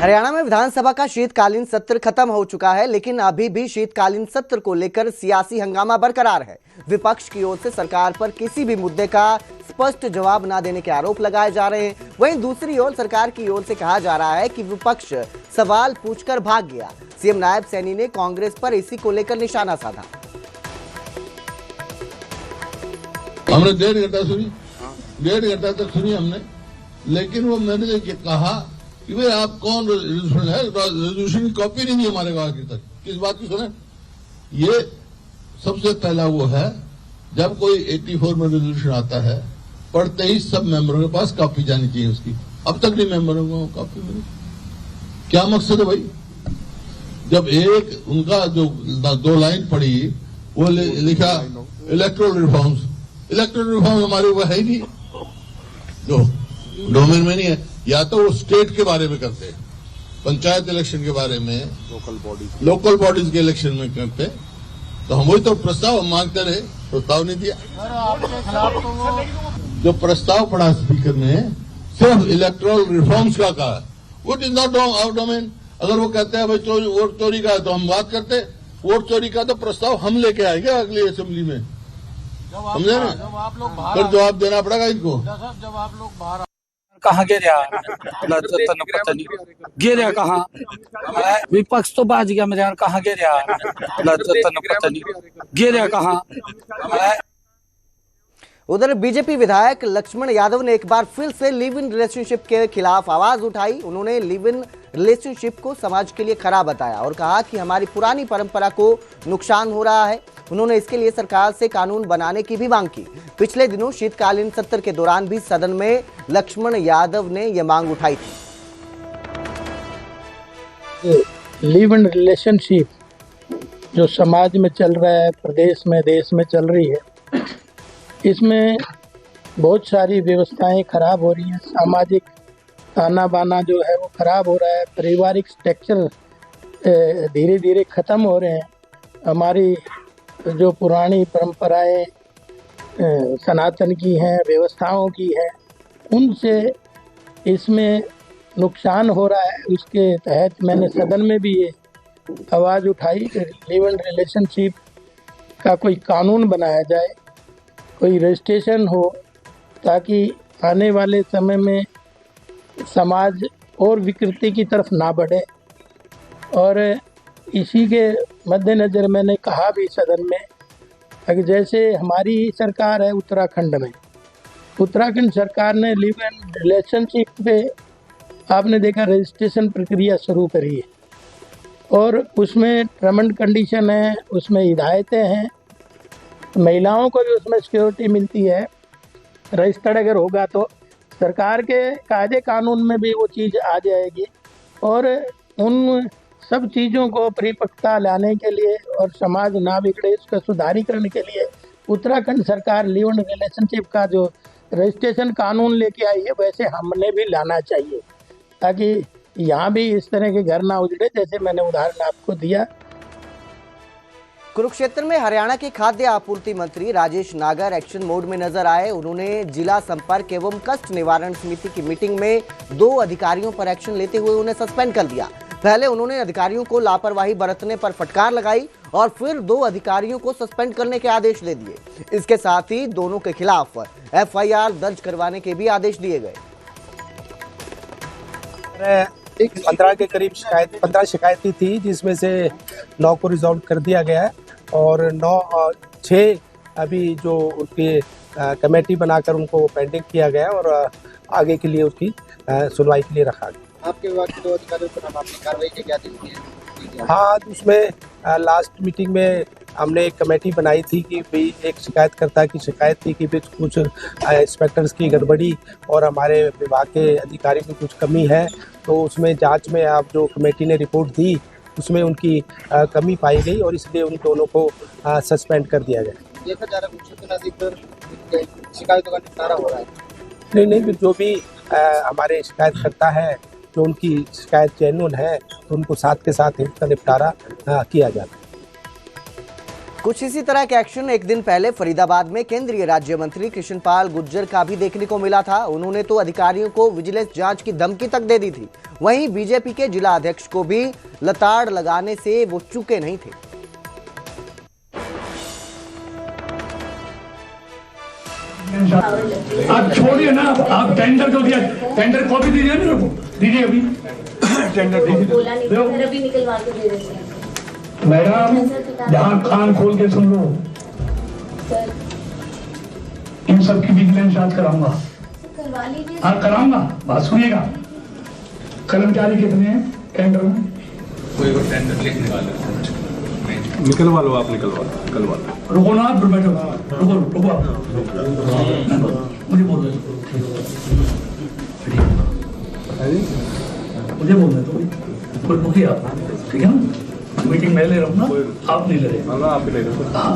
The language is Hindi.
हरियाणा में विधानसभा का शीतकालीन सत्र खत्म हो चुका है, लेकिन अभी भी शीतकालीन सत्र को लेकर सियासी हंगामा बरकरार है। विपक्ष की ओर से सरकार पर किसी भी मुद्दे का स्पष्ट जवाब न देने के आरोप लगाए जा रहे हैं। वहीं दूसरी ओर सरकार की ओर से कहा जा रहा है कि विपक्ष सवाल पूछकर भाग गया। सीएम नायब सैनी ने कांग्रेस पर इसी को लेकर निशाना साधा। हमने डेढ़ घंटा तक सुनी हमने, लेकिन वो मैंने ये कहा कि भाई आप कौन रेजोल्यूशन है, रेजोल्यूशन की कॉपी नहीं दी हमारे को आखिर तक। किस बात की सुने? ये सबसे पहला वो है जब कोई 84 में रेजोल्यूशन आता है, पढ़ते ही सब मेंबरों के पास कॉपी जानी चाहिए उसकी। अब तक नहीं मेंबरों को कॉपी मिली। क्या मकसद है भाई? जब एक उनका जो 2 लाइन पढ़ी, वो लिखा इलेक्टोरल रिफॉर्म्स। इलेक्टोरल रिफॉर्म हमारे वो है ही नहीं, जो डोमेन में नहीं है। या तो वो स्टेट के बारे में करते हैं, पंचायत इलेक्शन के बारे में, लोकल बॉडीज के इलेक्शन में करते, तो हम वही तो प्रस्ताव हम मांगते रहे, प्रस्ताव नहीं दिया। जो प्रस्ताव पढ़ा स्पीकर ने सिर्फ इलेक्टोरल रिफॉर्म्स का कहा, वो इज नॉट आवर डोमेन। अगर वो कहते हैं भाई वोट चोरी का, तो हम बात करते। वोट चोरी का तो प्रस्ताव हम लेके आएंगे अगली असेंबली में, समझे ना? फिर जवाब देना पड़ेगा इनको। जब आप लोग बाहर कहाँ गिरा पता नहीं गिरा कहाँ, विपक्ष तो बाज गया मेरे यार, कहाँ गिरा पता नहीं गिरा कहाँ। उधर बीजेपी विधायक लक्ष्मण यादव ने एक बार फिर से लिव इन रिलेशनशिप के खिलाफ आवाज उठाई। उन्होंने लिव इन रिलेशनशिप को समाज के लिए खराब बताया और कहा कि हमारी पुरानी परंपरा को नुकसान हो रहा है। उन्होंने इसके लिए सरकार से कानून बनाने की भी मांग की। पिछले दिनों शीतकालीन सत्र के दौरान भी सदन में लक्ष्मण यादव ने यह मांग उठाई थी। लिव इन रिलेशनशिप जो समाज में चल रहा है, प्रदेश में, देश में चल रही है, इसमें बहुत सारी व्यवस्थाएं खराब हो रही हैं। सामाजिक ताना बाना जो है वो खराब हो रहा है। पारिवारिक स्ट्रक्चर धीरे धीरे ख़त्म हो रहे हैं। हमारी जो पुरानी परंपराएं सनातन की हैं, व्यवस्थाओं की हैं, उनसे इसमें नुकसान हो रहा है। उसके तहत मैंने सदन में भी ये आवाज़ उठाई कि लिव इन रिलेशनशिप का कोई कानून बनाया जाए, कोई रजिस्ट्रेशन हो, ताकि आने वाले समय में समाज और विकृति की तरफ ना बढ़े। और इसी के मद्देनज़र मैंने कहा भी सदन में कि जैसे हमारी सरकार है उत्तराखंड में, उत्तराखंड सरकार ने लिव इन रिलेशनशिप पे आपने देखा रजिस्ट्रेशन प्रक्रिया शुरू करी है, और उसमें टर्म एंड कंडीशन है, उसमें हिदायतें हैं, महिलाओं को भी उसमें सिक्योरिटी मिलती है। रजिस्टर्ड अगर होगा तो सरकार के कायदे कानून में भी वो चीज़ आ जाएगी। और उन सब चीज़ों को परिपक्वता लाने के लिए और समाज ना बिगड़े, इसका सुधारीकरण के लिए उत्तराखंड सरकार लिव इन रिलेशनशिप का जो रजिस्ट्रेशन कानून लेके आई है, वैसे हमने भी लाना चाहिए, ताकि यहाँ भी इस तरह के घर ना उजड़े, जैसे मैंने उदाहरण आपको दिया। कुरुक्षेत्र में हरियाणा के खाद्य आपूर्ति मंत्री राजेश नागर एक्शन मोड में नजर आए। उन्होंने जिला संपर्क एवं कष्ट निवारण समिति की मीटिंग में 2 अधिकारियों पर एक्शन लेते हुए उन्हें सस्पेंड कर दिया। पहले उन्होंने अधिकारियों को लापरवाही बरतने पर फटकार लगाई और फिर 2 अधिकारियों को सस्पेंड करने के आदेश दे दिए। इसके साथ ही दोनों के खिलाफ FIR दर्ज करवाने के भी आदेश दिए गए। 15 के करीब 15 शिकायतें थी, जिसमें से 9 को रिजॉल्व कर दिया गया है और 6 अभी जो उनके कमेटी बनाकर उनको पेंडिंग किया गया है और आगे के लिए उसकी सुनवाई के लिए रखा गया। आपके विभाग के 2 अधिकारियों पर हम आपकी कार्रवाई के क्या दी? हाँ, उसमें लास्ट मीटिंग में हमने एक कमेटी बनाई थी कि भाई एक शिकायतकर्ता की शिकायत थी कि कुछ इंस्पेक्टर्स की गड़बड़ी और हमारे विभाग के अधिकारियों की कुछ कमी है, तो उसमें जांच में आप जो कमेटी ने रिपोर्ट दी उसमें उनकी कमी पाई गई और इसलिए उन दोनों को सस्पेंड कर दिया गया। देखा जा रहा है शिकायतों का निपटारा हो रहा है? नहीं, जो भी हमारे शिकायतकर्ता है, जो उनकी शिकायत जेन्युइन है, तो उनको साथ के साथ इनका निपटारा किया जाता है। कुछ इसी तरह के एक्शन एक दिन पहले फरीदाबाद में केंद्रीय राज्य मंत्री कृष्णपाल गुर्जर का भी देखने को मिला था। उन्होंने तो अधिकारियों को विजिलेंस जांच की धमकी तक दे दी थी। वहीं बीजेपी के जिला अध्यक्ष को भी लताड़ लगाने से वो चूके नहीं थे। आप छोड़िए ना, आप टेंडर जो दिया, टेंडर कॉपी दीजिए ना, दीजिए अभी टेंडर दीजिए। अभी निकलवा के दे देते हैं मैडम, ध्यान कान खोल के सुन लो, इन सब की विजिलेंस आज कराऊंगा। करवा लीजिए। हाँ कराऊंगा, बात सुनिएगा। कर्मचारी कितने हैं टेंडर में? कोई टेंडर लिखने वाला निकलवा लो, आप निकलवा लो। रुको ना, बैठो, रुको रुको, मुझे बोल रहे, मुझे बोल रहे तो कोई रुकिए आप, ठीक है ना? मीटिंग मैं ले रहा हूँ ना, आप नहीं ले रहे। आप ही ले रहे हो। हाँ